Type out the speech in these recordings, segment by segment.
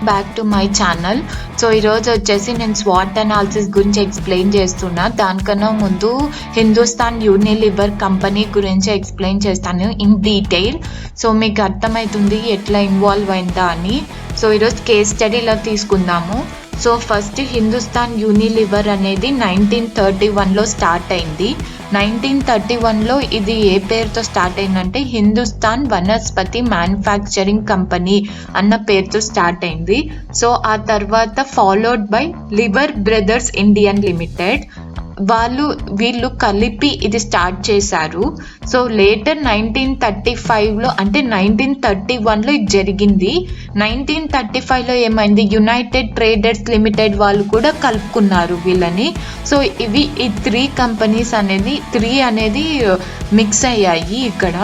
Back to my channel. So ఈరోజు వచ్చేసి నేను స్వాట్ అనాలిసిస్ గురించి ఎక్స్ప్లెయిన్ చేస్తున్నా. దానికన్నా ముందు హిందుస్థాన్ యూనిలివర్ కంపెనీ గురించి ఎక్స్ప్లెయిన్ చేస్తాను ఇన్ డీటెయిల్. సో మీకు అర్థమవుతుంది ఎట్లా ఇన్వాల్వ్ అయిందా అని. సో ఈరోజు కేస్ స్టడీలో తీసుకుందాము. సో ఫస్ట్ హిందుస్థాన్ యూనిలివర్ అనేది 1931లో స్టార్ట్ అయింది. 1931లో ఇది ఏ పేరుతో స్టార్ట్ అయిందంటే హిందుస్థాన్ వనస్పతి మ్యానుఫ్యాక్చరింగ్ కంపెనీ అన్న పేరుతో స్టార్ట్ అయింది. సో ఆ తర్వాత followed by liver brothers Indian limited. వీళ్ళు కలిపి ఇది స్టార్ట్ చేశారు. సో లేటర్ 1935లో అంటే 1931లో ఇది జరిగింది. 1935లో ఏమైంది, యునైటెడ్ ట్రేడర్స్ లిమిటెడ్ వాళ్ళు కూడా కలుపుకున్నారు వీళ్ళని. సో ఈ త్రీ కంపెనీస్ అనేది మిక్స్ అయ్యాయి ఇక్కడ.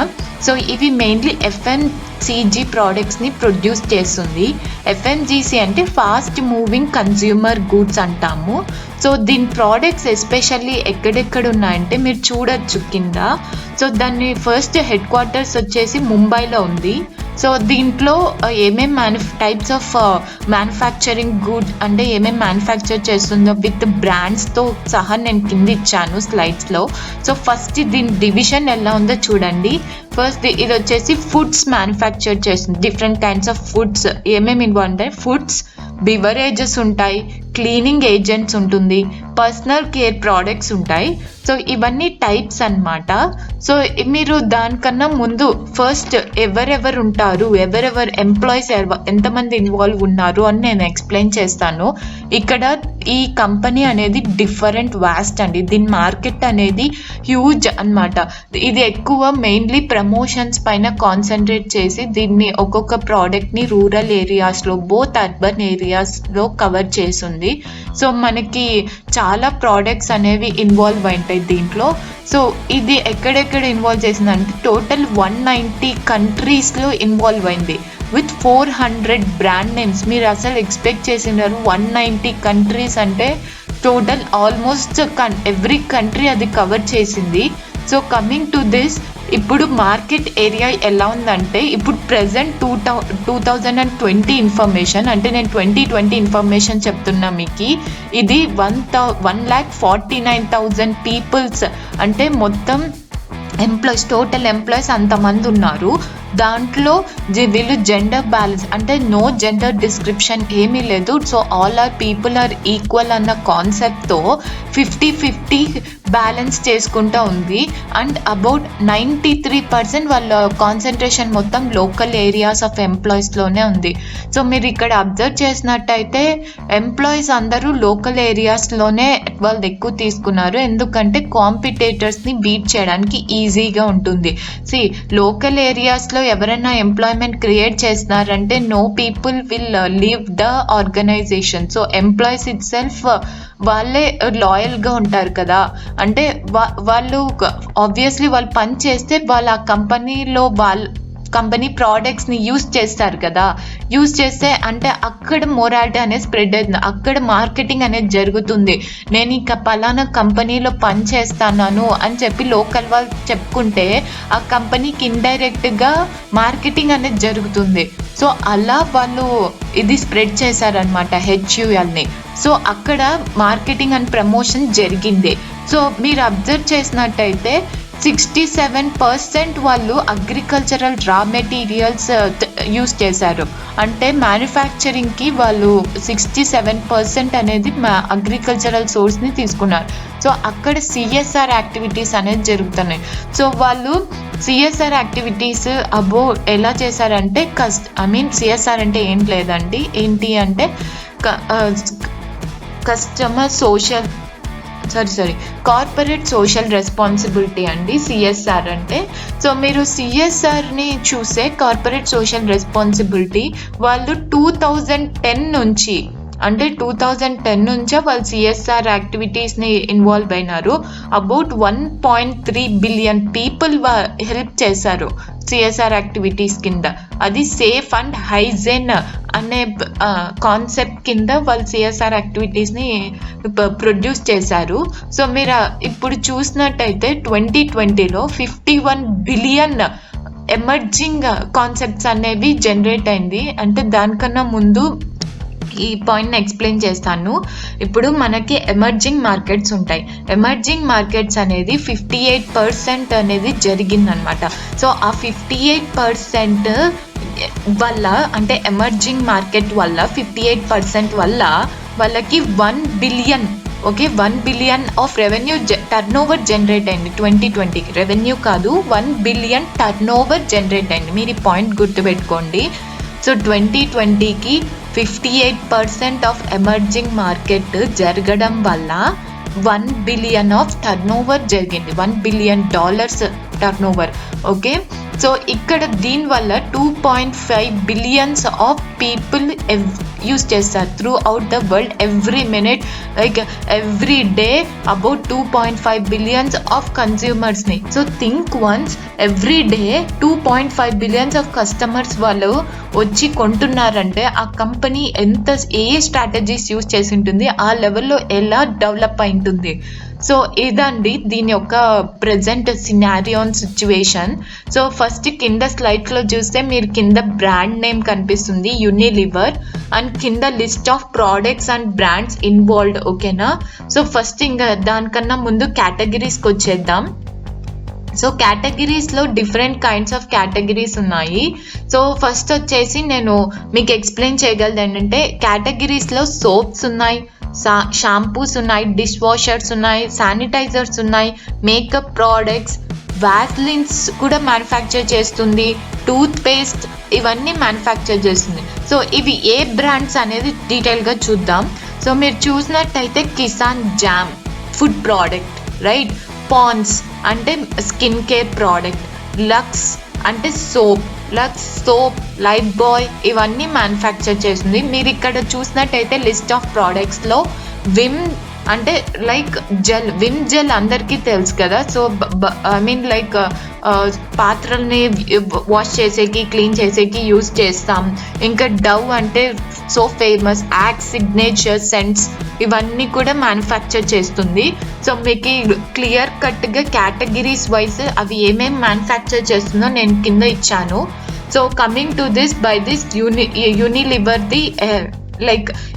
సో ఇవి మెయిన్లీ ఎఫ్ఎంసీజీ ప్రోడక్ట్స్ని ప్రొడ్యూస్ చేస్తుంది. ఎఫ్ఎంజీసీ అంటే ఫాస్ట్ మూవింగ్ కన్జ్యూమర్ గూడ్స్ అంటాము. సో దీని ప్రోడక్ట్స్ ఎస్పెషల్లీ ఎక్కడెక్కడ ఉన్నాయంటే మీరు చూడొచ్చు కింద. సో దాన్ని ఫస్ట్ హెడ్ క్వార్టర్స్ వచ్చేసి ముంబైలో ఉంది. సో దీంట్లో ఏమేమి టైప్స్ ఆఫ్ మ్యానుఫ్యాక్చరింగ్ గుడ్ అంటే ఏమేమి మ్యానుఫ్యాక్చర్ చేస్తుందో విత్ బ్రాండ్స్తో సహా నేను కింద ఇచ్చాను స్లైడ్స్లో. సో ఫస్ట్ దీని డివిజన్ ఎలా ఉందో చూడండి. ఫస్ట్ ఇది వచ్చేసి ఫుడ్స్ మ్యానుఫ్యాక్చర్ చేస్తుంది. డిఫరెంట్ కైండ్స్ ఆఫ్ ఫుడ్స్ ఏమేమి ఇన్వాల్వ్ ఉంటాయి, ఫుడ్స్, బివరేజెస్ ఉంటాయి, క్లీనింగ్ ఏజెంట్స్ ఉంటుంది, పర్సనల్ కేర్ ప్రోడక్ట్స్ ఉంటాయి. సో ఇవన్నీ టైప్స్ అన్నమాట. సో మీరు దానికన్నా ముందు ఫస్ట్ ఎవరెవరు ఉంటారు, ఎవరెవరు ఎంప్లాయీస్ ఎంతమంది ఇన్వాల్వ్ ఉన్నారు అని నేను ఎక్స్ప్లెయిన్ చేస్తాను. ఇక్కడ ఈ కంపెనీ అనేది డిఫరెంట్ వాస్ట్ అండి. దీని మార్కెట్ అనేది హ్యూజ్ అన్నమాట. ఇది ఎక్కువ మెయిన్లీ ప్రమోషన్స్ పైన కాన్సన్ట్రేట్ చేసి దీన్ని ఒక్కొక్క ప్రోడక్ట్ని రూరల్ ఏరియాస్లో బోత్ అర్బన్ ఏరియాస్లో కవర్ చేస్తుంది. సో మనకి చాలా ప్రోడక్ట్స్ అనేవి ఇన్వాల్వ్ అయింటాయి దీంట్లో. సో ఇది ఎక్కడెక్కడ ఇన్వాల్వ్ చేసిందంటే టోటల్ 190 కంట్రీస్లో ఇన్వాల్వ్ అయింది విత్ 400 బ్రాండ్ నేమ్స్. మీరు అసలు ఎక్స్పెక్ట్ చేసినారు 190 కంట్రీస్ అంటే టోటల్ ఆల్మోస్ట్ ఎవ్రీ కంట్రీ అది కవర్ చేసింది. సో కమింగ్ టు దిస్, ఇప్పుడు మార్కెట్ ఏరియా ఎలా ఉందంటే ఇప్పుడు ప్రెజెంట్ 2020 ఇన్ఫర్మేషన్ అంటే నేను 2020 ఇన్ఫర్మేషన్ చెప్తున్నా మీకు. ఇది 1,49,000 పీపుల్స్ అంటే మొత్తం ఎంప్లాయీస్, టోటల్ ఎంప్లాయీస్ అంతమంది ఉన్నారు. దాంట్లో వీళ్ళు జెండర్ బ్యాలెన్స్ అంటే నో జెండర్ డిస్క్రిప్షన్ ఏమీ లేదు. So all are people are equal అన్న కాన్సెప్ట్తో 50-50 బ్యాలెన్స్ చేసుకుంటూ ఉంది. అండ్ అబౌట్ 93% వాళ్ళ కాన్సన్ట్రేషన్ మొత్తం లోకల్ ఏరియాస్ ఆఫ్ ఎంప్లాయీస్లోనే ఉంది. సో మీరు ఇక్కడ అబ్జర్వ్ చేసినట్టయితే ఎంప్లాయీస్ అందరూ లోకల్ ఏరియాస్లోనే వాళ్ళు ఎక్కువ తీసుకున్నారు. ఎందుకంటే కాంపిటేటర్స్ని బీట్ చేయడానికి ఈజీగా ఉంటుంది. లోకల్ ఏరియాస్లో ఎవరైనా ఎంప్లాయ్మెంట్ క్రియేట్ చేస్తున్నారంటే no people will leave the organisation. So employees itself వాళ్ళే లాయల్గా ఉంటారు కదా. అంటే వాళ్ళు ఆబ్వియస్లీ వాళ్ళు పని చేస్తే వాళ్ళు ఆ కంపెనీలో కంపెనీ ప్రోడక్ట్స్ని యూస్ చేస్తారు కదా. యూస్ చేస్తే అంటే అక్కడ మొరాలిటీ అనేది స్ప్రెడ్ అవుతుంది, అక్కడ మార్కెటింగ్ అనేది జరుగుతుంది. నేను ఇక పలానా కంపెనీలో పని చేస్తాను అని చెప్పి లోకల్ వాళ్ళు చెప్పుకుంటే ఆ కంపెనీకి ఇండైరెక్ట్గా మార్కెటింగ్ అనేది జరుగుతుంది. సో అలా వాళ్ళు ఇది స్ప్రెడ్ చేశారనమాట హెచ్యుఎల్ని. సో అక్కడ మార్కెటింగ్ అండ్ ప్రమోషన్ జరిగింది. సో మీరు అబ్జర్వ్ చేసినట్టయితే 67% వాళ్ళు అగ్రికల్చరల్ రా మెటీరియల్స్ యూస్ చేశారు. అంటే మ్యానుఫ్యాక్చరింగ్కి వాళ్ళు 67% అనేది అగ్రికల్చరల్ సోర్స్ని తీసుకున్నారు. సో అక్కడ సిఎస్ఆర్ యాక్టివిటీస్ అనేది జరుగుతున్నాయి. సో వాళ్ళు సిఎస్ఆర్ యాక్టివిటీస్ ఎలా చేశారంటే సిఎస్ఆర్ అంటే ఏంటి అంటే customer social corporate social responsibility అండి సిఎస్ఆర్ అంటే. సో మీరు సిఎస్ఆర్ని చూసే కార్పొరేట్ సోషల్ రెస్పాన్సిబిలిటీ వాళ్ళు 2010 నుంచి అంటే 2010 నుంచే వాళ్ళు సిఎస్ఆర్ యాక్టివిటీస్ని ఇన్వాల్వ్ అయినారు. అబౌట్ 1.3 బిలియన్ పీపుల్ హెల్ప్ చేశారు సిఎస్ఆర్ యాక్టివిటీస్ కింద. అది సేఫ్ అండ్ హైజీన్ అనే కాన్సెప్ట్ కింద వాళ్ళు సిఎస్ఆర్ యాక్టివిటీస్ని ప్రొడ్యూస్ చేశారు. సో మీరు ఇప్పుడు చూసినట్టయితే 2020లో 51 బిలియన్ ఎమర్జింగ్ కాన్సెప్ట్స్ అనేవి జనరేట్ అయింది. అంటే దానికన్నా ముందు ఈ పాయింట్ని ఎక్స్ప్లెయిన్ చేస్తాను. ఇప్పుడు మనకి ఎమర్జింగ్ మార్కెట్స్ ఉంటాయి. ఎమర్జింగ్ మార్కెట్స్ అనేది 58% అనేది జరిగిందనమాట. సో ఆ 58% వల్ల, అంటే ఎమర్జింగ్ మార్కెట్ వల్ల 58% వల్ల వాళ్ళకి 1 billion, okay, 1 billion of revenue turn over generate అయింది 2020కి. రెవెన్యూ కాదు, 1 బిలియన్ టర్న్ ఓవర్ జనరేట్ అయింది. మీరు ఈ పాయింట్ గుర్తుపెట్టుకోండి. సో 2020కి 58% ఆఫ్ ఎమర్జింగ్ మార్కెట్ జరగడం వల్ల 1 బిలియన్ ఆఫ్ టర్న్ ఓవర్ జరిగింది, $1 billion turnover. Okay, so ఇక్కడ దీనివల్ల 2.5 బిలియన్స్ ఆఫ్ పీపుల్ యూస్ చేస్తారు throughout the world every minute, like every day about 2.5 billions of కన్స్యూమర్స్ని. So think once, every day 2.5 billions of customers వాళ్ళు వచ్చి కొంటున్నారంటే ఆ company ఏ strategies use చేసి ఉంటుంది, ఆ లెవెల్లో ఎలా డెవలప్ అయి ఉంటుంది. సో ఇదండి దీని యొక్క ప్రజెంట్ సినారియోన్ సిచ్యువేషన్. సో ఫస్ట్ కింద స్లైడ్స్లో చూస్తే మీరు కింద బ్రాండ్ నేమ్ కనిపిస్తుంది యూనిలివర్, అండ్ కింద list of products and brands involved. ఓకేనా, సో ఫస్ట్ ఇంకా దానికన్నా ముందు కేటగిరీస్కి వచ్చేద్దాం. సో కేటగిరీస్లో డిఫరెంట్ కైండ్స్ ఆఫ్ కేటగిరీస్ ఉన్నాయి. సో ఫస్ట్ వచ్చేసి నేను మీకు ఎక్స్ప్లెయిన్ చేయగలదు ఏంటంటే, కేటగిరీస్లో సోప్స్ ఉన్నాయి, షాంపూస్ ఉన్నాయి, డిష్ వాషర్స్ ఉన్నాయి, శానిటైజర్స్ ఉన్నాయి, మేకప్ ప్రోడక్ట్స్, వ్యాస్లిన్స్ కూడా మ్యానుఫ్యాక్చర్ చేస్తుంది, టూత్ పేస్ట్, ఇవన్నీ మ్యానుఫ్యాక్చర్ చేస్తుంది. సో ఇవి ఏ బ్రాండ్స్ అనేది డీటెయిల్గా చూద్దాం. సో మీరు చూసినట్టయితే Kissan jam food product, right, Pond's అంటే స్కిన్ కేర్ ప్రోడక్ట్, లక్స్ అంటే సోప్, లైఫ్ బాయ్, ఇవన్నీ మ్యానుఫ్యాక్చర్ చేస్తుంది. మీరు ఇక్కడ చూసినట్టయితే లిస్ట్ ఆఫ్ ప్రోడక్ట్స్లో విమ్ అంటే లైక్ విమ్ జెల్ అందరికీ తెలుసు కదా. సో ఐ మీన్ లైక్ పాత్రల్ని వాష్ చేసేకి, క్లీన్ చేసేకి యూజ్ చేస్తాం. ఇంకా డవ్ అంటే so famous, Axe signature scents, ఇవన్నీ కూడా మ్యానుఫ్యాక్చర్ చేస్తుంది. సో మీకు క్లియర్ కట్గా కేటగిరీస్ వైజ్ అవి ఏమేమి మ్యానుఫ్యాక్చర్ చేస్తుందో నేను కింద ఇచ్చాను. So coming to this, by this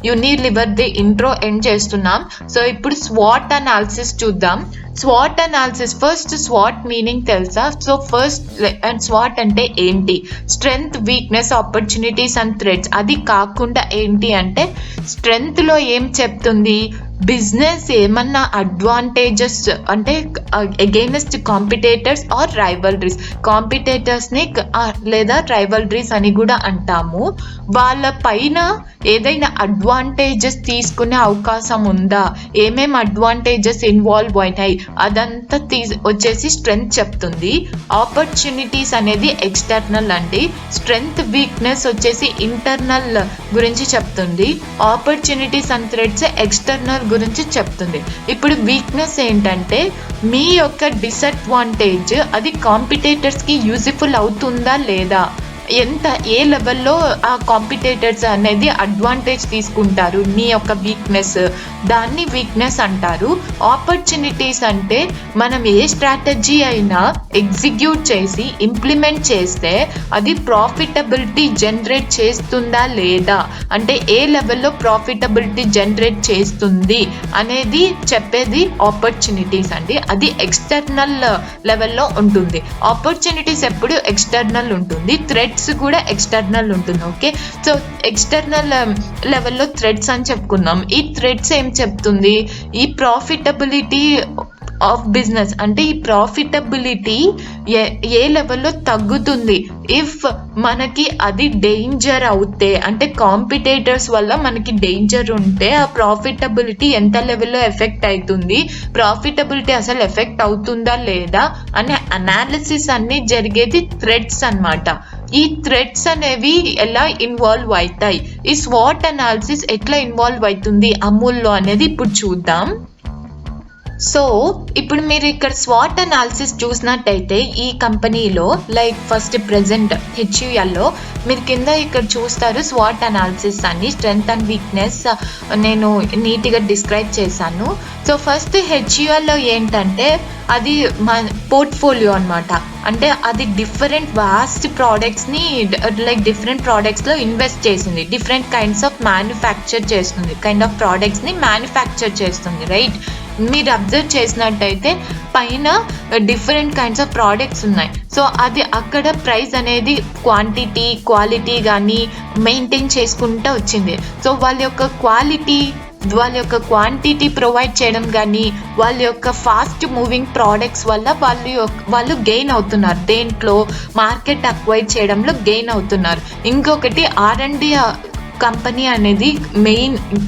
యూనిలివర్ది intro end చేస్తున్నాం. సో ఇప్పుడు స్వాట్ అనాలిసిస్ చూద్దాం. Swat analysis, first swat meaning తెలుసా? సో ఫస్ట్ స్వాట్ అంటే ఏంటి? Strength, weakness, opportunities and threats. అది కాకుండా ఏంటి అంటే, స్ట్రెంగ్త్లో ఏం చెప్తుంది, బిజినెస్ ఏమన్నా అడ్వాంటేజెస్ అంటే అగైనెస్ట్ కాంపిటేటర్స్ ఆర్ రైవల్రీస్, కాంపిటేటర్స్ని లేదా రైవల్రీస్ అని కూడా అంటాము. వాళ్ళ పైన ఏదైనా అడ్వాంటేజెస్ తీసుకునే అవకాశం ఉందా, ఏమేమి అడ్వాంటేజెస్ ఇన్వాల్వ్ అయినాయి, అదంతా వచ్చేసి స్ట్రెంగ్త్ చెప్తుంది. ఆపర్చునిటీస్ అనేది ఎక్స్టర్నల్ అండి. స్ట్రెంగ్త్, వీక్నెస్ వచ్చేసి ఇంటర్నల్ గురించి చెప్తుంది. ఆపర్చునిటీస్ అండ్ థ్రెట్స్ ఎక్స్టర్నల్ గురించి చెప్తుంది. ఇప్పుడు వీక్నెస్ ఏంటంటే, మీ యొక్క డిసడ్వాంటేజ్ అది కాంపిటేటర్స్కి యూజ్ఫుల్ అవుతుందా లేదా, ఏ లెవెల్లో ఆ కాంపిటేటర్స్ అనేది అడ్వాంటేజ్ తీసుకుంటారు మీ యొక్క వీక్నెస్, దాన్ని వీక్నెస్ అంటారు. ఆపర్చునిటీస్ అంటే మనం ఏ స్ట్రాటజీ అయినా ఎగ్జిక్యూట్ చేసి ఇంప్లిమెంట్ చేస్తే అది ప్రాఫిటబిలిటీ జనరేట్ చేస్తుందా లేదా, అంటే ఏ లెవెల్లో ప్రాఫిటబిలిటీ జనరేట్ చేస్తుంది అనేది చెప్పేది ఆపర్చునిటీస్ అండి. అది ఎక్స్టర్నల్ లెవెల్లో ఉంటుంది. ఆపర్చునిటీస్ ఎప్పుడు ఎక్స్టర్నల్ ఉంటుంది, థ్రెట్స్ కూడా ఎక్స్టర్నల్ ఉంటుంది. ఓకే, సో ఎక్స్టర్నల్ లెవెల్లో థ్రెట్స్ అని చెప్పుకుందాం. ఈ థ్రెట్స్ ఏం చెప్తుంది, ఈ ప్రాఫిటబిలిటీ ఆఫ్ బిజినెస్ అంటే ఈ ప్రాఫిటబిలిటీ ఏ లెవెల్లో తగ్గుతుంది ఇఫ్ మనకి అది డేంజర్ అవుతే, అంటే కాంపిటేటర్స్ వల్ల మనకి డేంజర్ ఉంటే ఆ ప్రాఫిటబిలిటీ ఎంత లెవెల్లో ఎఫెక్ట్ అవుతుంది, ప్రాఫిటబిలిటీ అసలు ఎఫెక్ట్ అవుతుందా లేదా అనే అనాలిసిస్ అన్ని జరిగేది థ్రెట్స్ అన్నమాట. ఈ థ్రెట్స్ అనేవి ఎలా ఇన్వాల్వ్ అవుతాయి, ఈ స్వాట్ అనాలిసిస్ ఎట్లా ఇన్వాల్వ్ అవుతుంది అమూల్లో అనేది ఇప్పుడు చూద్దాం. సో ఇప్పుడు మీరు ఇక్కడ స్వాట్ అనాలిసిస్ చూసినట్టయితే ఈ కంపెనీలో లైక్ ఫస్ట్ ప్రెసెంట్ హెచ్యుఎల్లో మీరు కింద ఇక్కడ చూస్తారు స్వాట్ అనాలిసిస్ అని స్ట్రెంగ్త్ అండ్ వీక్నెస్ నేను నీట్గా డిస్క్రైబ్ చేశాను. సో ఫస్ట్ హెచ్యుఎల్లో ఏంటంటే అది మా పోర్ట్ఫోలియో అనమాట. అంటే అది డిఫరెంట్ వాస్ట్ ప్రోడక్ట్స్ని లైక్ డిఫరెంట్ ప్రోడక్ట్స్లో ఇన్వెస్ట్ చేసింది, డిఫరెంట్ కైండ్స్ ఆఫ్ మ్యానుఫ్యాక్చర్ చేస్తుంది, కైండ్ ఆఫ్ ప్రోడక్ట్స్ని మ్యానుఫ్యాక్చర్ చేస్తుంది, రైట్? మీరు అబ్జర్వ్ చేసినట్టయితే పైన డిఫరెంట్ కైండ్స్ ఆఫ్ ప్రోడక్ట్స్ ఉన్నాయి. సో అది అక్కడ ప్రైస్ అనేది క్వాంటిటీ క్వాలిటీ కానీ మెయింటైన్ చేసుకుంటూ వచ్చింది. సో వాళ్ళ యొక్క క్వాంటిటీ ప్రొవైడ్ చేయడం కానీ వాళ్ళ యొక్క ఫాస్ట్ మూవింగ్ ప్రోడక్ట్స్ వల్ల వాళ్ళు గెయిన్ అవుతున్నారు, దేంట్లో మార్కెట్ అక్వైర్ చేయడంలో గెయిన్ అవుతున్నారు. ఇంకొకటి R&D కంపెనీ అనేది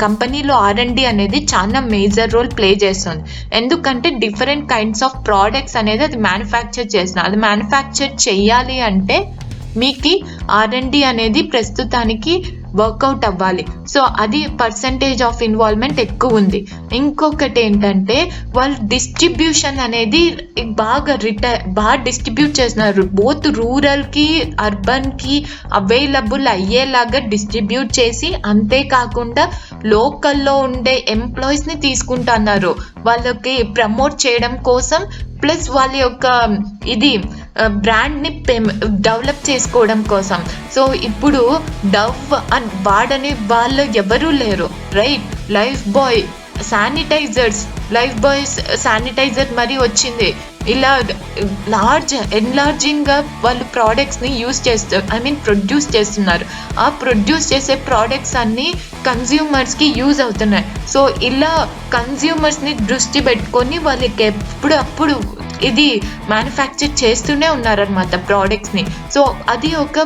కంపెనీలో R&D అనేది చాలా మేజర్ రోల్ ప్లే చేస్తుంది. ఎందుకంటే డిఫరెంట్ కైండ్స్ ఆఫ్ ప్రోడక్ట్స్ అనేది అది మ్యానుఫ్యాక్చర్ చేస్తున్నారు. అది మ్యానుఫ్యాక్చర్ చెయ్యాలి అంటే మీకు R&D అనేది ప్రస్తుతానికి వర్కౌట్ అవ్వాలి. సో అది పర్సంటేజ్ ఆఫ్ ఇన్వాల్వ్మెంట్ ఎక్కువ ఉంది. ఇంకొకటి ఏంటంటే వాళ్ళు డిస్ట్రిబ్యూషన్ అనేది బాగా డిస్ట్రిబ్యూట్ చేస్తున్నారు. బోత్ రూరల్కి అర్బన్కి అవైలబుల్ అయ్యేలాగా డిస్ట్రిబ్యూట్ చేసి, అంతేకాకుండా లోకల్లో ఉండే ఎంప్లాయీస్ని తీసుకుంటున్నారు వాళ్ళకి ప్రమోట్ చేయడం కోసం. ప్లస్ వాళ్ళ యొక్క బ్రాండ్ని డెవలప్ చేసుకోవడం కోసం. సో ఇప్పుడు డవ్ అని వాడని వాళ్ళు ఎవరూ లేరు, రైట్? లైఫ్ బాయ్ శానిటైజర్ మరి వచ్చింది. ఇలా ఎన్లార్జింగ్గా వాళ్ళు ప్రోడక్ట్స్ని ప్రొడ్యూస్ చేస్తున్నారు. ఆ ప్రొడ్యూస్ చేసే ప్రోడక్ట్స్ అన్నీ కన్జ్యూమర్స్కి యూజ్ అవుతున్నాయి. సో ఇలా కన్జ్యూమర్స్ని దృష్టి పెట్టుకొని వాళ్ళకి ఎప్పుడప్పుడు ఇది మ్యానుఫ్యాక్చర్ చేస్తూనే ఉన్నారనమాట ప్రోడక్ట్స్ని. సో అది ఒక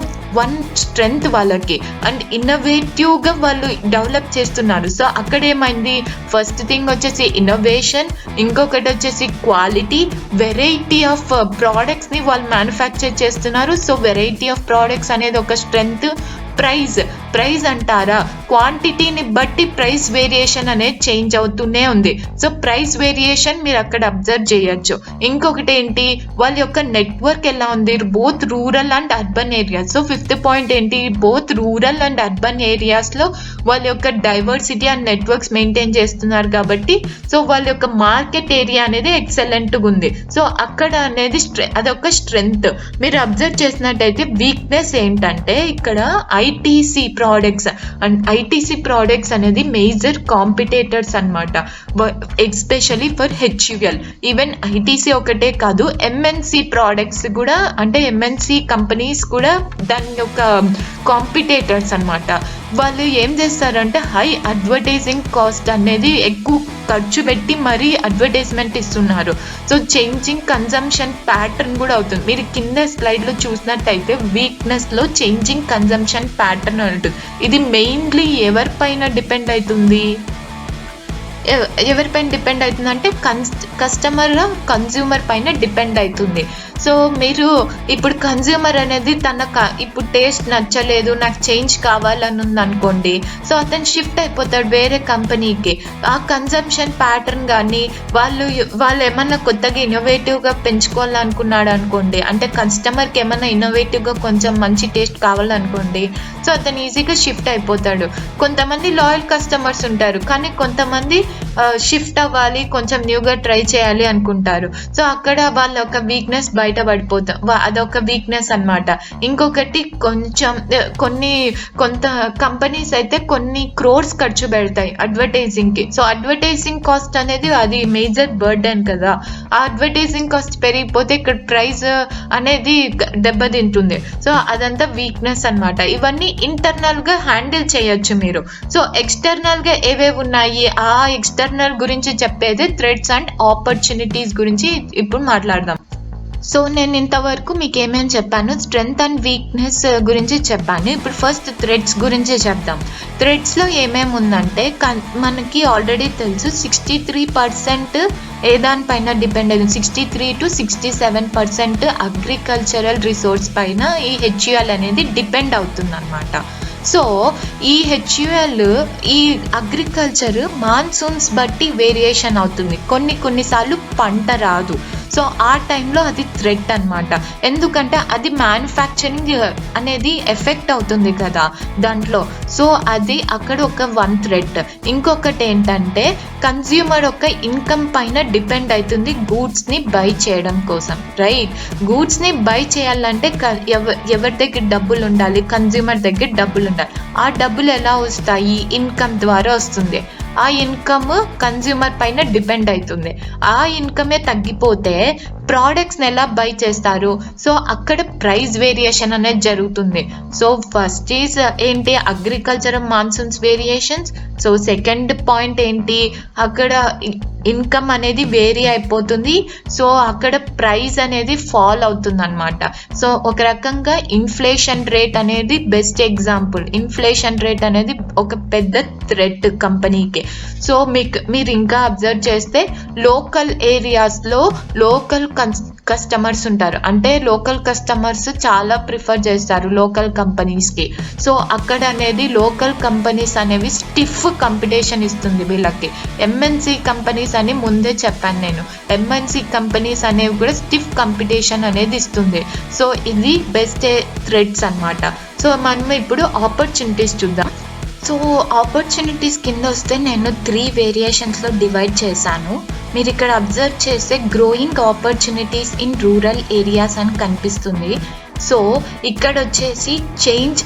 స్ట్రెంగ్త్ వాళ్ళకి. అండ్ ఇన్నోవేటివ్గా వాళ్ళు డెవలప్ చేస్తున్నారు. సో అక్కడ ఏమైంది, ఫస్ట్ థింగ్ వచ్చేసి ఇన్నోవేషన్, ఇంకొకటి వచ్చేసి క్వాలిటీ, వెరైటీ ఆఫ్ ప్రోడక్ట్స్ని వాళ్ళు మ్యానుఫ్యాక్చర్ చేస్తున్నారు. సో వెరైటీ ఆఫ్ ప్రోడక్ట్స్ అనేది ఒక స్ట్రెంగ్త్. ప్రైస్ అంటారా, క్వాంటిటీని బట్టి ప్రైస్ వేరియేషన్ అనేది చేంజ్ అవుతూనే ఉంది. సో ప్రైస్ వేరియేషన్ మీరు అక్కడ అబ్జర్వ్ చేయొచ్చు. ఇంకొకటి ఏంటి, వాళ్ళ యొక్క నెట్వర్క్ ఎలా ఉంది, both rural and urban areas. So fifth point ఏంటి, బోత్ రూరల్ అండ్ అర్బన్ ఏరియాస్లో వాళ్ళ యొక్క డైవర్సిటీ అండ్ నెట్వర్క్స్ మెయింటైన్ చేస్తున్నారు కాబట్టి సో వాళ్ళ యొక్క మార్కెట్ ఏరియా అనేది ఎక్సలెంట్గా ఉంది. సో అక్కడ అనేది అదొక స్ట్రెంగ్త్. మీరు అబ్జర్వ్ చేసినట్టయితే వీక్నెస్ ఏంటంటే ఇక్కడ ఐటీసీ ప్రోడక్ట్స్ అనేది మేజర్ కాంపిటేటర్స్ అనమాట, especially for HUL. Even ITC ఒకటే కాదు, ఎంఎన్సి ప్రోడక్ట్స్ కూడా, అంటే ఎంఎన్సి కంపెనీస్ కూడా దాని యొక్క కాంపిటేటర్స్ అనమాట. వాళ్ళు ఏం చేస్తారంటే హై అడ్వర్టైజింగ్ కాస్ట్ అనేది ఎక్కువ ఖర్చు పెట్టి మరీ అడ్వర్టైజ్మెంట్ ఇస్తున్నారు. సో చేంజింగ్ కన్జంప్షన్ ప్యాటర్న్ కూడా అవుతుంది. మీరు కింద స్లైడ్లో చూసినట్టయితే వీక్నెస్లో చేంజింగ్ కన్జంప్షన్ ప్యాటర్న్ ఉంటుంది. ఇది మెయిన్లీ ఎవరిపైన డిపెండ్ అవుతుంది అంటే కన్జ్యూమర్ పైన డిపెండ్ అవుతుంది. సో మీరు ఇప్పుడు కన్జ్యూమర్ అనేది ఇప్పుడు టేస్ట్ నచ్చలేదు, నాకు చేంజ్ కావాలని ఉంది అనుకోండి. సో అతను షిఫ్ట్ అయిపోతాడు వేరే కంపెనీకి. ఆ కన్జంప్షన్ ప్యాటర్న్ కానీ వాళ్ళు ఏమన్నా కొత్తగా ఇన్నోవేటివ్గా పెంచుకోవాలనుకున్నాడు అనుకోండి, అంటే కస్టమర్కి ఏమన్నా ఇన్నోవేటివ్గా కొంచెం మంచి టేస్ట్ కావాలనుకోండి, సో అతను ఈజీగా షిఫ్ట్ అయిపోతాడు. కొంతమంది లాయల్ కస్టమర్స్ ఉంటారు, కానీ కొంతమంది షిఫ్ట్ అవ్వాలి, కొంచెం న్యూగా ట్రై చేయాలి అనుకుంటారు. సో అక్కడ వాళ్ళ ఒక వీక్నెస్ బయటపడిపోతాం, అదొక వీక్నెస్ అనమాట. ఇంకొకటి కొంత కంపెనీస్ అయితే కొన్ని క్రోర్స్ ఖర్చు పెడతాయి అడ్వర్టైజింగ్కి. సో అడ్వర్టైజింగ్ కాస్ట్ అనేది అది మేజర్ బర్డెన్ కదా. ఆ అడ్వర్టైజింగ్ కాస్ట్ పెరిగిపోతే ఇక్కడ ప్రైస్ అనేది దెబ్బతింటుంది. సో అదంతా వీక్నెస్ అనమాట. ఇవన్నీ ఇంటర్నల్గా హ్యాండిల్ చేయొచ్చు మీరు. సో ఎక్స్టర్నల్గా ఏవేవి ఉన్నాయి, ఆ ఎక్స్టర్నల్ గురించి చెప్పేది థ్రెట్స్ అండ్ ఆపర్చునిటీస్ గురించి ఇప్పుడు మాట్లాడదాం. సో నేను ఇంతవరకు మీకు ఏమేమి చెప్పాను, స్ట్రెంగ్త్ అండ్ వీక్నెస్ గురించి చెప్పాను. ఇప్పుడు ఫస్ట్ థ్రెడ్స్ గురించి చెప్దాం. థ్రెడ్స్లో ఏమేమి ఉందంటే మనకి ఆల్రెడీ తెలుసు 63% ఏ దానిపైన డిపెండ్ అయింది, 63 to 67% అగ్రికల్చరల్ రిసోర్స్ పైన ఈ హెచ్యుఎల్ అనేది డిపెండ్ అవుతుంది అనమాట. సో ఈ హెచ్యుఎల్ ఈ అగ్రికల్చర్ మాన్సూన్స్ బట్టి వేరియేషన్ అవుతుంది. కొన్నిసార్లు పంట రాదు. సో ఆ టైంలో అది థ్రెట్ అనమాట. ఎందుకంటే అది మ్యానుఫ్యాక్చరింగ్ అనేది ఎఫెక్ట్ అవుతుంది కదా దాంట్లో. సో అది అక్కడ ఒక వన్ థ్రెట్. ఇంకొకటి ఏంటంటే కన్జ్యూమర్ ఒక ఇన్కమ్ పైన డిపెండ్ అవుతుంది గూడ్స్ని బై చేయడం కోసం, రైట్? గూడ్స్ని బై చేయాలంటే ఎవరి దగ్గర డబ్బులు ఉండాలి? కన్జ్యూమర్ దగ్గర డబ్బులు ఉండాలి. ఆ డబ్బులు ఎలా వస్తాయి? ఇన్కమ్ ద్వారా వస్తుంది. ఆ ఇన్కమ్ కన్జ్యూమర్ పైన డిపెండ్ అవుతుంది. ఆ ఇన్కమే తగ్గిపోతే ప్రోడక్ట్స్ని ఎలా బై చేస్తారు? సో అక్కడ ప్రైస్ వేరియేషన్ అనేది జరుగుతుంది. సో ఫస్ట్ ఈజ్ ఏంటి? Agriculture monsoons variations. So second point ఏంటి? అక్కడ ఇన్కమ్ అనేది వేరీ అయిపోతుంది. సో అక్కడ ప్రైస్ అనేది ఫాల్ అవుతుంది అనమాట. సో ఒక రకంగా ఇన్ఫ్లేషన్ రేట్ అనేది బెస్ట్ ఎగ్జాంపుల్. ఇన్ఫ్లేషన్ రేట్ అనేది ఒక పెద్ద థ్రెట్ కంపెనీకి. సో మీరు ఇంకా అబ్జర్వ్ చేస్తే లోకల్ ఏరియాస్లో లోకల్ కస్టమర్స్ ఉంటారు. అంటే లోకల్ కస్టమర్స్ చాలా ప్రిఫర్ చేస్తారు లోకల్ కంపెనీస్కి. సో అక్కడ అనేది లోకల్ కంపెనీస్ అనేవి స్టిఫ్ కాంపిటీషన్ ఇస్తుంది వీళ్ళకి. ఎంఎన్సి కంపెనీస్ అని ముందే చెప్పాను నేను. ఎంఎన్సి కంపెనీస్ అనేవి కూడా స్టిఫ్ కాంపిటీషన్ అనేది ఇస్తుంది. సో ఇది బెస్ట్ థ్రెడ్స్ అనమాట. సో మనం ఇప్పుడు ఆపర్చునిటీస్ చూద్దాం. సో ఆపర్చునిటీస్ కింద వస్తే నేను 3 వేరియేషన్స్లో డివైడ్ చేశాను. మీరు ఇక్కడ అబ్జర్వ్ చేస్తే growing opportunities in rural areas అని కనిపిస్తుంది. సో ఇక్కడ వచ్చేసి చేంజ్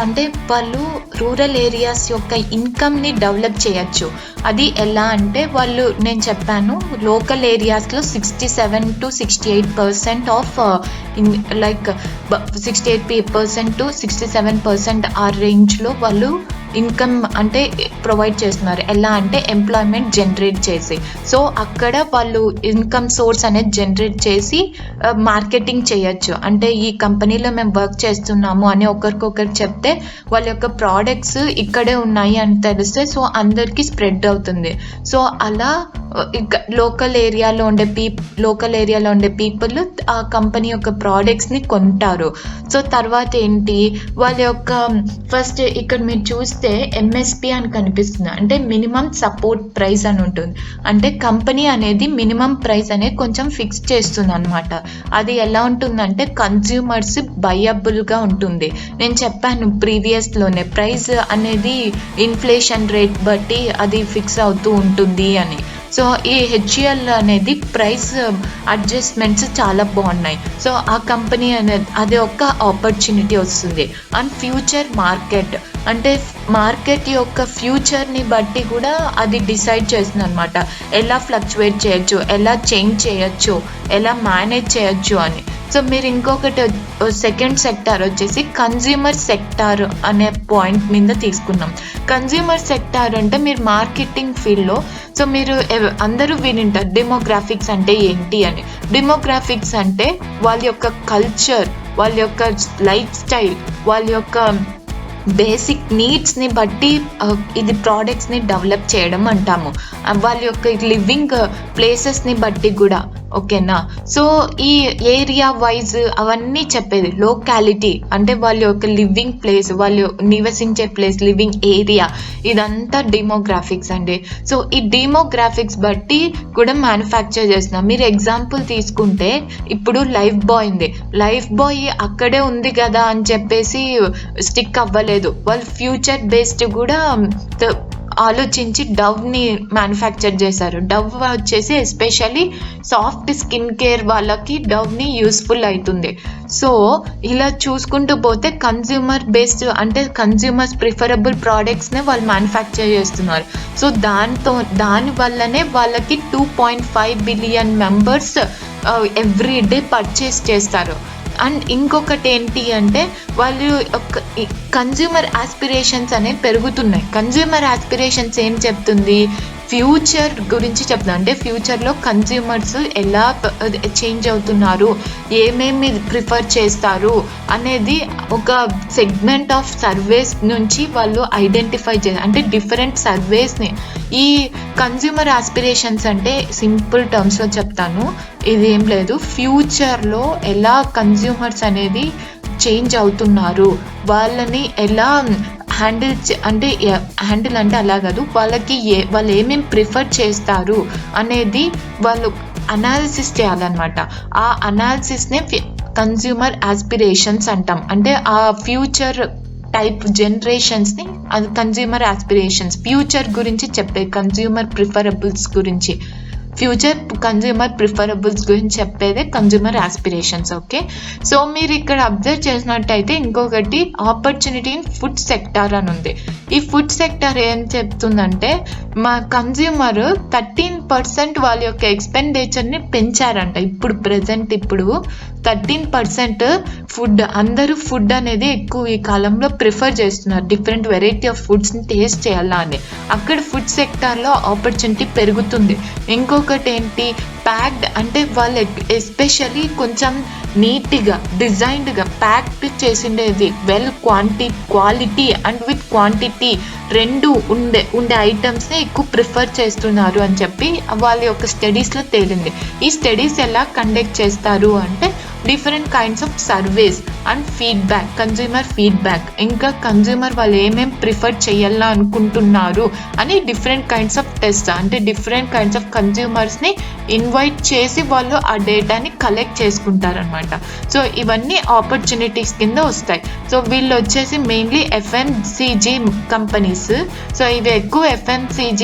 అంటే వాళ్ళు రూరల్ ఏరియాస్ యొక్క ఇన్కమ్ని డెవలప్ చేయొచ్చు. అది ఎలా అంటే నేను చెప్పాను లోకల్ ఏరియాస్లో 67 to 68% ఆఫ్ లైక్ 68% to 67% ఆ రేంజ్లో వాళ్ళు ఇన్కమ్ అంటే ప్రొవైడ్ చేస్తున్నారు. ఎలా అంటే ఎంప్లాయ్మెంట్ జనరేట్ చేసి. సో అక్కడ వాళ్ళు ఇన్కమ్ సోర్స్ అనేది జనరేట్ చేసి మార్కెటింగ్ చేయొచ్చు. అంటే ఈ కంపెనీలో మేము వర్క్ చేస్తున్నాము అని ఒకరికొకరు చెప్తే వాళ్ళ యొక్క ప్రోడక్ట్స్ ఇక్కడే ఉన్నాయి అని తెలిస్తే సో అందరికీ స్ప్రెడ్ అవుతుంది. సో అలా లోకల్ ఏరియాలో ఉండే పీపుల్ ఆ కంపెనీ యొక్క ప్రోడక్ట్స్ని కొంటారు. సో తర్వాత ఏంటి? వాళ్ళ యొక్క ఫస్ట్ ఇక్కడ మీరు చూస్తే ఎంఎస్పి అని కనిపిస్తుంది. అంటే మినిమం సపోర్ట్ ప్రైస్ అని ఉంటుంది. అంటే కంపెనీ అనేది మినిమం ప్రైస్ అనేది కొంచెం ఫిక్స్ చేస్తుంది అనమాట. అది ఎలా ఉంటుందంటే కన్జ్యూమర్స్ బయబుల్గా ఉంటుంది. నేను చెప్పాను ప్రీవియస్లోనే ప్రైస్ అనేది ఇన్ఫ్లేషన్ రేట్ బట్టి అది ఫిక్స్ అవుతూ ఉంటుంది అని. సో ఈ హెచ్యుఎల్ అనేది ప్రైస్ అడ్జస్ట్మెంట్స్ చాలా బాగున్నాయి. సో ఆ కంపెనీ అనేది అది ఒక ఆపర్చునిటీ వస్తుంది. అండ్ ఫ్యూచర్ మార్కెట్ అంటే మార్కెట్ యొక్క ఫ్యూచర్ని బట్టి కూడా అది డిసైడ్ చేస్తుంది అనమాట. ఎలా ఫ్లక్చువేట్ చేయొచ్చు, ఎలా చేంజ్ చేయొచ్చు, ఎలా మేనేజ్ చేయొచ్చు అని. సో మీరు ఇంకొకటి సెకండ్ సెక్టార్ వచ్చేసి కన్జ్యూమర్ సెక్టార్ అనే పాయింట్ మీద తీసుకున్నాం. కన్జ్యూమర్ సెక్టార్ అంటే మీరు మార్కెటింగ్ ఫీల్డ్లో సో మీరు అందరూ వినింటారు డెమోగ్రాఫిక్స్ అంటే ఏంటి అని. డెమోగ్రాఫిక్స్ అంటే వాళ్ళ యొక్క కల్చర్, వాళ్ళ యొక్క లైఫ్ స్టైల్, వాళ్ళ యొక్క బేసిక్ నీడ్స్ని బట్టి ఇది ప్రోడక్ట్స్ని డెవలప్ చేయడం అంటాము. వాళ్ళ యొక్క లివింగ్ ప్లేసెస్ని బట్టి కూడా, ఓకేనా? సో ఈ ఏరియా వైజ్ అవన్నీ చెప్పేది. లోకాలిటీ అంటే వాళ్ళ యొక్క లివింగ్ ప్లేస్, వాళ్ళు నివసించే ప్లేస్, లివింగ్ ఏరియా, ఇదంతా డెమోగ్రాఫిక్స్ అండి. సో ఈ డెమోగ్రాఫిక్స్ బట్టి కూడా మ్యానుఫ్యాక్చర్ చేస్తున్నాం. మీరు ఎగ్జాంపుల్ తీసుకుంటే ఇప్పుడు లైఫ్ బాయ్ ఉంది. లైఫ్ బాయ్ అక్కడే ఉంది కదా అని చెప్పేసి స్టిక్ అవ్వలేదు. వాళ్ళు ఫ్యూచర్ బేస్డ్ కూడా ఆలోచించి డవ్ని మ్యానుఫ్యాక్చర్ చేశారు. డవ్ వచ్చేసి ఎస్పెషల్లీ సాఫ్ట్ స్కిన్ కేర్ వాళ్ళకి డవ్ని యూస్ఫుల్ అవుతుంది. సో ఇలా చూసుకుంటూ పోతే కన్జ్యూమర్ బేస్డ్ అంటే కన్జ్యూమర్స్ ప్రిఫరబుల్ ప్రోడక్ట్స్నే వాళ్ళు మ్యానుఫ్యాక్చర్ చేస్తున్నారు. సో దానివల్లనే వాళ్ళకి 2.5 billion members every day purchase చేస్తారు. అండ్ ఇంకొకటి ఏంటి అంటే వాళ్ళు కన్జ్యూమర్ ఆస్పిరేషన్స్ అనేవి పెరుగుతున్నాయి. కన్జ్యూమర్ ఆస్పిరేషన్స్ ఏం చెప్తుంది? ఫ్యూచర్ గురించి చెప్తుంది. అంటే ఫ్యూచర్లో కన్జ్యూమర్స్ ఎలా చేంజ్ అవుతున్నారు, ఏమేమి ప్రిఫర్ చేస్తారు అనేది ఒక సెగ్మెంట్ ఆఫ్ సర్వేస్ నుంచి వాళ్ళు ఐడెంటిఫై చేస్తారు. అంటే డిఫరెంట్ సర్వేస్ని ఈ కన్జ్యూమర్ ఆస్పిరేషన్స్ అంటే సింపుల్ టర్మ్స్లో చెప్తాను, ఇది ఏం లేదు, ఫ్యూచర్లో ఎలా కన్జ్యూమర్స్ అనేది చేంజ్ అవుతున్నారు, వాళ్ళని ఎలా హ్యాండిల్ అంటే అలా కాదు, వాళ్ళు ఏమేమి ప్రిఫర్ చేస్తారు అనేది వాళ్ళు అనాలిసిస్ చేయాలన్నమాట. ఆ అనాలిసిస్నే కన్జ్యూమర్ ఆస్పిరేషన్స్ అంటాం. అంటే ఆ ఫ్యూచర్ టైప్ జనరేషన్స్ని అది కన్జ్యూమర్ ఆస్పిరేషన్స్, ఫ్యూచర్ గురించి చెప్పే కన్జ్యూమర్ ప్రిఫరబుల్స్ గురించి, ఫ్యూచర్ కన్జ్యూమర్ ప్రిఫరబుల్స్ గురించి చెప్పేదే కన్జ్యూమర్ ఆస్పిరేషన్స్. ఓకే, సో మీరు ఇక్కడ అబ్జర్వ్ చేసినట్టయితే ఇంకొకటి ఆపర్చునిటీ ఇన్ ఫుడ్ సెక్టార్ అని ఉంది. ఈ ఫుడ్ సెక్టార్ ఏం చెప్తుందంటే మా కన్జ్యూమర్ 13% వాళ్ళ యొక్క ఎక్స్పెండిచర్ని పెంచారంట. ఇప్పుడు 13% అందరూ ఫుడ్ అనేది ఎక్కువ ఈ కాలంలో ప్రిఫర్ చేస్తున్నారు, డిఫరెంట్ వెరైటీ ఆఫ్ ఫుడ్స్ని టేస్ట్ చేయాలా అని. అక్కడ ఫుడ్ సెక్టార్లో ఆపర్చునిటీ పెరుగుతుంది. ఇంకొకటి ఏంటి, ప్యాక్డ్ అంటే వాళ్ళు ఎస్పెషల్లీ కొంచెం నీట్గా డిజైన్డ్గా ప్యాక్డ్ చేసిండేది, well quality and with quantity రెండు ఉండే ఐటమ్స్ని ఎక్కువ ప్రిఫర్ చేస్తున్నారు అని చెప్పి వాళ్ళ యొక్క స్టడీస్లో తేలింది. ఈ స్టడీస్ ఎలా కండక్ట్ చేస్తారు అంటే different kinds of surveys and feedback, consumer feedback, ఇంకా కన్జ్యూమర్ వాళ్ళు ఏమేమి ప్రిఫర్ చేయాలా అనుకుంటున్నారు అని డిఫరెంట్ కైండ్స్ ఆఫ్ టెస్ట్, అంటే డిఫరెంట్ కైండ్స్ ఆఫ్ కన్జ్యూమర్స్ని ఇన్వైట్ చేసి వాళ్ళు ఆ డేటాని కలెక్ట్ చేసుకుంటారనమాట. సో ఇవన్నీ ఆపర్చునిటీస్ కింద వస్తాయి. సో వీళ్ళు వచ్చేసి మెయిన్లీ FMCG కంపెనీస్. సో ఇవి ఎక్కువ FMCG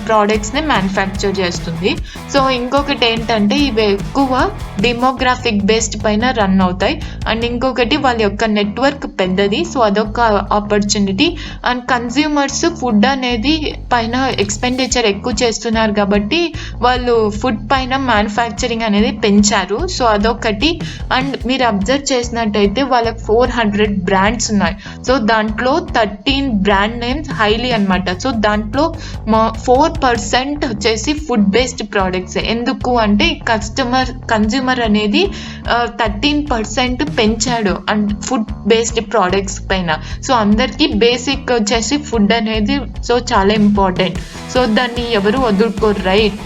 ప్రోడక్ట్స్ని మ్యానుఫ్యాక్చర్ చేస్తుంది. సో ఇంకొకటి ఏంటంటే ఇవి ఎక్కువ డెమోగ్రాఫిక్ బేస్డ్ పైన రన్ అవుతాయి. అండ్ ఇంకొకటి వాళ్ళ యొక్క నెట్వర్క్ పెద్దది, సో అదొక ఆపర్చునిటీ. అండ్ కన్జ్యూమర్స్ ఫుడ్ అనేది పైన ఎక్స్పెండిచర్ ఎక్కువ చేస్తున్నారు కాబట్టి వాళ్ళు ఫుడ్ పైన మ్యానుఫ్యాక్చరింగ్ అనేది పెంచారు, సో అదొకటి. అండ్ మీరు అబ్జర్వ్ చేసినట్టయితే వాళ్ళకి 400 బ్రాండ్స్ ఉన్నాయి. సో దాంట్లో 13 బ్రాండ్ నేమ్స్ హైలీ అనమాట. సో దాంట్లో 4% వచ్చేసి ఫుడ్ బేస్డ్ ప్రోడక్ట్స్. ఎందుకు అంటే కన్జ్యూమర్ అనేది 13% పెంచాడు అండ్ ఫుడ్ బేస్డ్ ప్రోడక్ట్స్ పైన. సో అందరికీ బేసిక్ వచ్చేసి ఫుడ్ అనేది సో చాలా ఇంపార్టెంట్. సో దాన్ని ఎవరు వదులుకోరు, రైట్?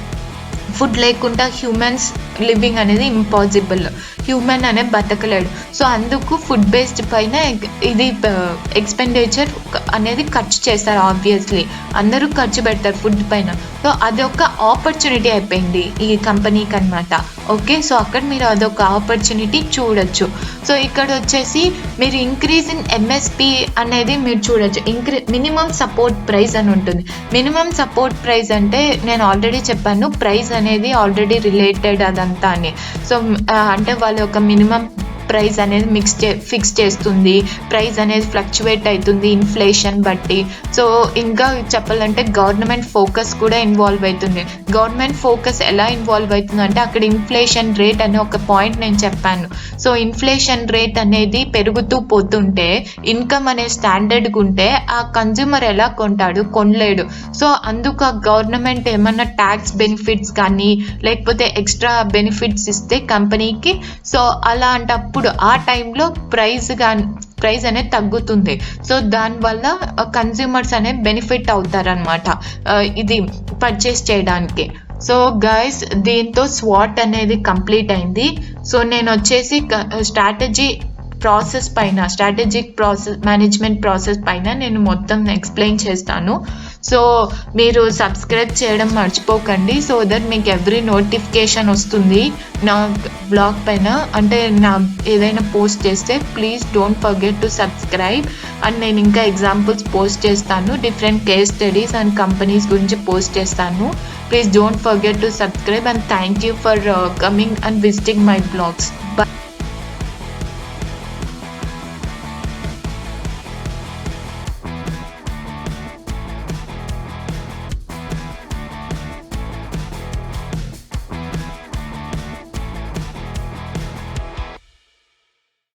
ఫుడ్ లేకుండా హ్యూమన్స్ లివింగ్ అనేది ఇంపాసిబుల్, హ్యూమన్ అనే బతకలేడు. సో అందుకు ఫుడ్ బేస్డ్ పైన ఇది ఎక్స్పెండిచర్ అనేది ఖర్చు చేస్తారు. ఆబ్వియస్లీ అందరూ ఖర్చు పెడతారు ఫుడ్ పైన. సో అదొక ఆపర్చునిటీ అయిపోయింది ఈ కంపెనీకి అనమాట. ఓకే, సో అక్కడ మీరు అదొక ఆపర్చునిటీ చూడొచ్చు. సో ఇక్కడ వచ్చేసి మీరు ఇంక్రీజ్ ఇన్ MSP అనేది మీరు చూడొచ్చు. మినిమం సపోర్ట్ ప్రైస్ అని ఉంటుంది. మినిమం సపోర్ట్ ప్రైస్ అంటే నేను ఆల్రెడీ చెప్పాను, ప్రైస్ అనేది ఆల్రెడీ రిలేటెడ్ అదంతా అని. సో అంటే వాళ్ళ యొక్క మినిమం ప్రైస్ అనేది ఫిక్స్ చేస్తుంది. ప్రైస్ అనేది ఫ్లక్చువేట్ అవుతుంది ఇన్ఫ్లేషన్ బట్టి. సో ఇంకా చెప్పాలంటే గవర్నమెంట్ ఫోకస్ కూడా ఇన్వాల్వ్ అవుతుంది. గవర్నమెంట్ ఫోకస్ ఎలా ఇన్వాల్వ్ అవుతుంది అంటే అక్కడ ఇన్ఫ్లేషన్ రేట్ అనే ఒక పాయింట్ నేను చెప్పాను. సో ఇన్ఫ్లేషన్ రేట్ అనేది పెరుగుతూ పోతుంటే ఇన్కమ్ అనే స్టాండర్డ్గా ఉంటే ఆ కన్జ్యూమర్ ఎలా కొంటాడు? కొనలేడు. సో అందుకు ఆ గవర్నమెంట్ ఏమన్నా ట్యాక్స్ బెనిఫిట్స్ కానీ లేకపోతే ఎక్స్ట్రా బెనిఫిట్స్ ఇస్తే కంపెనీకి, సో అలాంటప్పుడు ఆ టైంలో ప్రైస్ అనేది తగ్గుతుంది. సో దానివల్ల కన్జ్యూమర్స్ అనేది బెనిఫిట్ అవుతారనమాట ఇది పర్చేస్ చేయడానికి. సో గైస్, దీంతో SWOT అనేది కంప్లీట్ అయింది. సో నేను వచ్చేసి స్ట్రాటజిక్ మేనేజ్మెంట్ ప్రాసెస్ పైన నేను మొత్తం ఎక్స్ప్లెయిన్ చేస్తాను. సో మీరు సబ్స్క్రైబ్ చేయడం మర్చిపోకండి, సో దట్ మీకు ఎవ్రీ నోటిఫికేషన్ వస్తుంది నా బ్లాగ్ పైన. అంటే నా ఏదైనా పోస్ట్ చేస్తే please don't forget to subscribe. And నేను ఇంకా ఎగ్జాంపుల్స్ పోస్ట్ చేస్తాను, different case studies and companies గురించి పోస్ట్ చేస్తాను. Please don't forget to subscribe and thank you for coming and visiting my blogs.